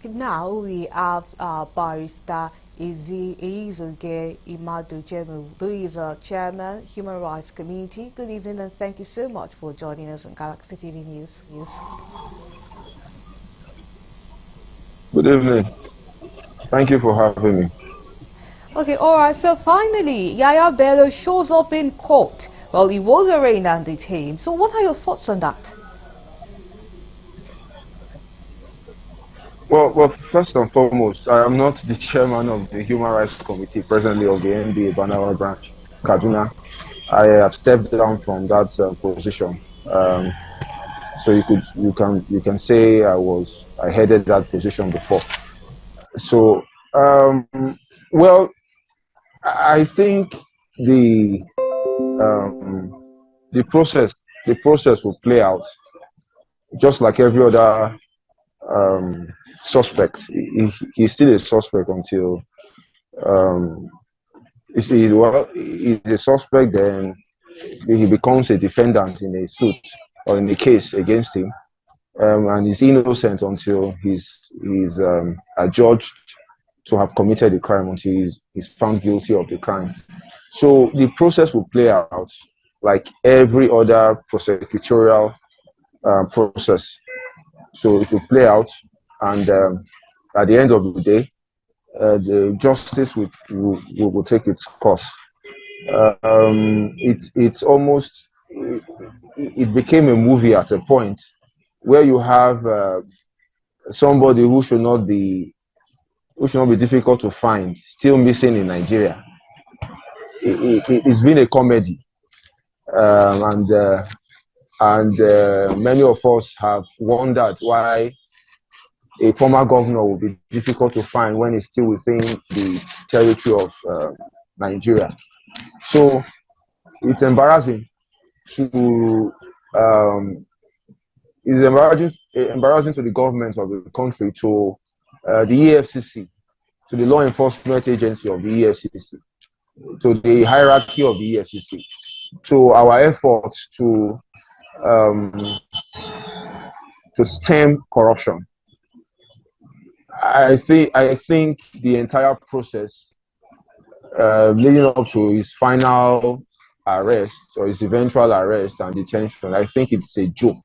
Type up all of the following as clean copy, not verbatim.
Now we have Barrister Ehizogwe Imadojemu, who is a chairman, Human Rights Committee. Good evening and thank you so much for joining us on Galaxy TV News. Good evening. Thank you for having me. Okay, alright, so finally, Yahaya Bello shows up in court. Well, he was arraigned and detained. So what are your thoughts on that? Well, first and foremost, I am not the chairman of the Human Rights Committee presently of the NBA Banawa branch, Kaduna. I have stepped down from that position. Um, so you can say I headed that position before. So well, I think the um, the process the process will play out just like every other um, suspect. He's still a suspect until um, he's a suspect. Then he becomes a defendant in a suit or in a case against him, and he's innocent until he's adjudged to have committed the crime until he's found guilty of the crime. So the process will play out like every other prosecutorial process. So it will play out, and at the end of the day, the justice will take its course. It's almost it became a movie at a point where you have somebody who should not be difficult to find still missing in Nigeria. It's been a comedy, and many of us have wondered why a former governor will be difficult to find when he's still within the territory of Nigeria. So it's embarrassing to um, embarrassing to the government of the country, to the EFCC, to the law enforcement agency of the EFCC, to the hierarchy of the EFCC, to our efforts um, to stem corruption. I think the entire process leading up to his final arrest or his eventual arrest and detention, I think it's a joke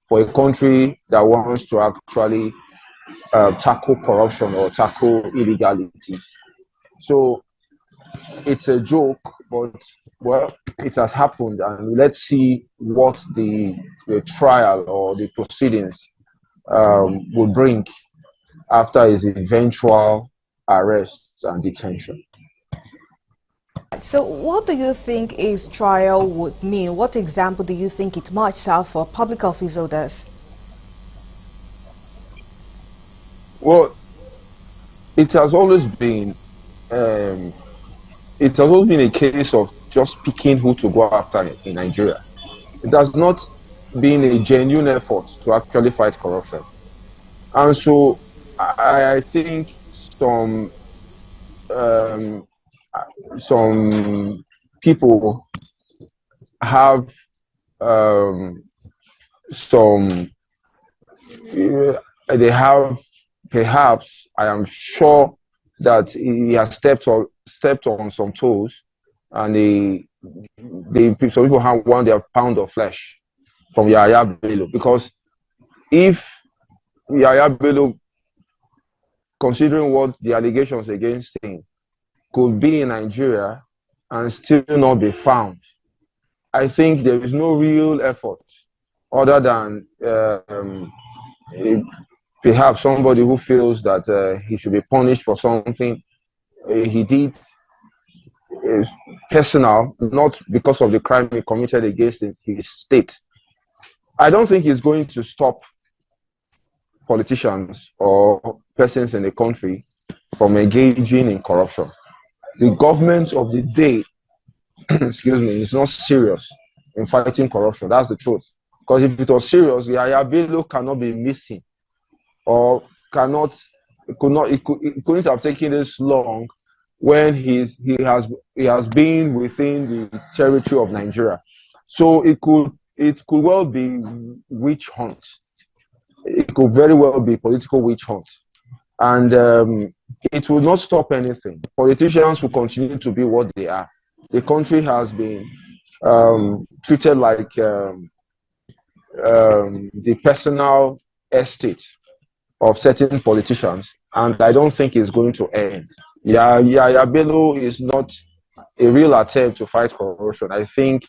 for a country that wants to actually tackle corruption or tackle illegality. So it's a joke, but well, it has happened, and let's see what the trial or the proceedings will bring after his eventual arrest and detention. So what do you think his trial would mean? What example do you think it might serve for public office holders? Well, it has always been um, it has always been a case of just picking who to go after in Nigeria. It has not been a genuine effort to actually fight corruption, and so I think um, some people have um, some they have perhaps, I am sure that he has stepped on some toes, and some people have won their pound of flesh from Yahaya Bello, because if Yahaya Bello, considering what the allegations against him, could be in Nigeria and still not be found, I think there is no real effort other than perhaps somebody who feels that he should be punished for something he did uh, personal, not because of the crime he committed against his state. I don't think he's going to stop politicians or persons in the country from engaging in corruption. The government of the day, excuse me, is not serious in fighting corruption. That's the truth. Because if it was serious, Yahaya Bello cannot be missing, or cannot it couldn't have taken this long when he has been within the territory of Nigeria. So it could well be witch hunt. It could very well be political witch hunt. And it will not stop anything. Politicians will continue to be what they are. The country has been treated like the personal estate of certain politicians, and I don't think it's going to end. Yahaya Bello is not a real attempt to fight corruption. I think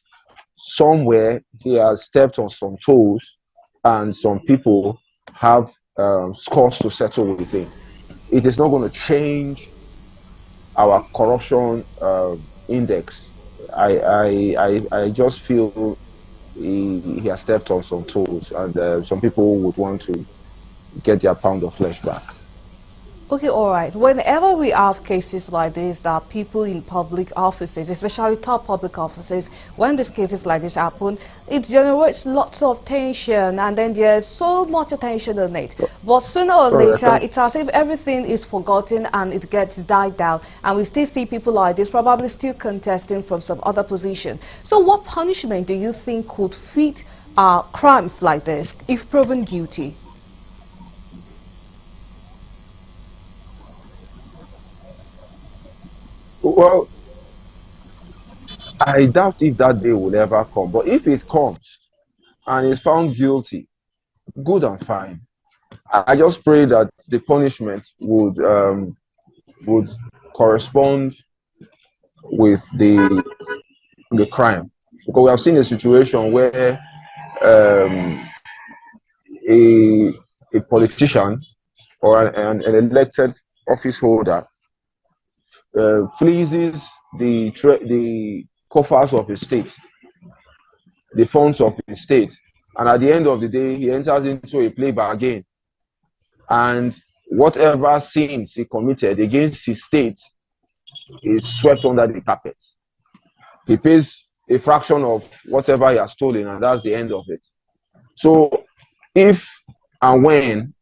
somewhere he has stepped on some toes, and some people have scores to settle with him. It is not going to change our corruption index. I just feel he has stepped on some toes, and some people would want to get their pound of flesh back. Okay, all right. Whenever we have cases like this, that people in public offices, especially top public offices, when these cases like this happen, it generates lots of tension, and then there's so much attention on it. But sooner or later, it's as if everything is forgotten and it gets died down, and we still see people like this probably still contesting from some other position. So what punishment do you think could fit crimes like this if proven guilty? Well, I doubt if that day will ever come. But if it comes and is found guilty, good and fine. I just pray that the punishment would correspond with the crime. Because we have seen a situation where a politician or an elected office holder fleezes the coffers of the state, the funds of the state, and at the end of the day, he enters into a plea bargain, and whatever sins he committed against his state is swept under the carpet. He pays a fraction of whatever he has stolen, and that's the end of it. So, if and when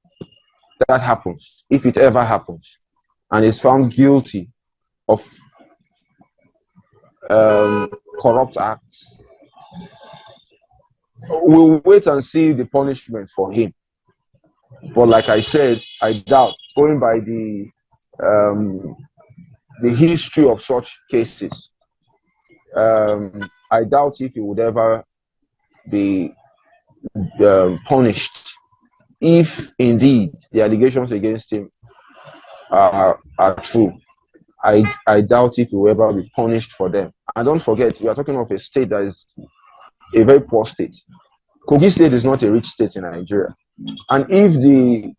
that happens, if it ever happens, and is found guilty of corrupt acts, we'll wait and see the punishment for him. But like I said, I doubt, going by the history of such cases, I doubt if he would ever be punished if indeed the allegations against him are true. I doubt if he will ever be punished for them. And don't forget, we are talking of a state that is a very poor state. Kogi State is not a rich state in Nigeria. And if the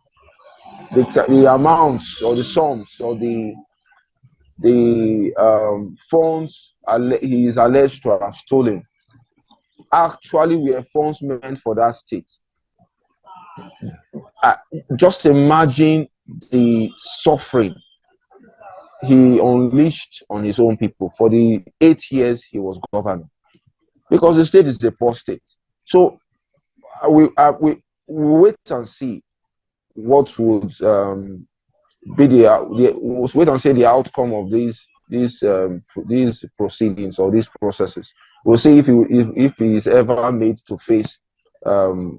amounts or the sums or the funds he is alleged to have stolen actually were funds meant for that state, just imagine the suffering he unleashed on his own people for the 8 years he was governor, because the state is a poor state. So we wait and see what would be we'll wait and see the outcome of these proceedings or these processes. We'll see if he is ever made to face the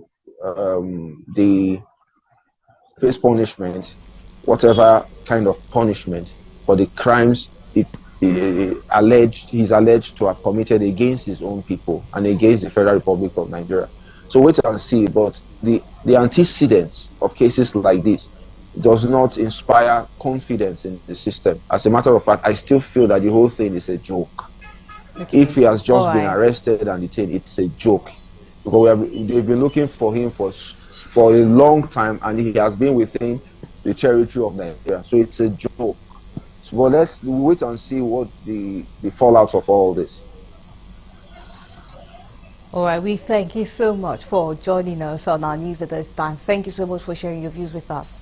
punishment, whatever kind of punishment, for the crimes he's alleged to have committed against his own people and against the Federal Republic of Nigeria. So wait and see. But the antecedents of cases like this does not inspire confidence in the system. As a matter of fact, I still feel that the whole thing is a joke. Okay. If he has just been arrested and detained, it's a joke. Because they've been looking for him for a long time, and he has been within the territory of Nigeria. So it's a joke. So, but let's wait and see what the fallout of all this. All right, we thank you so much for joining us on our news at this time. Thank you so much for sharing your views with us.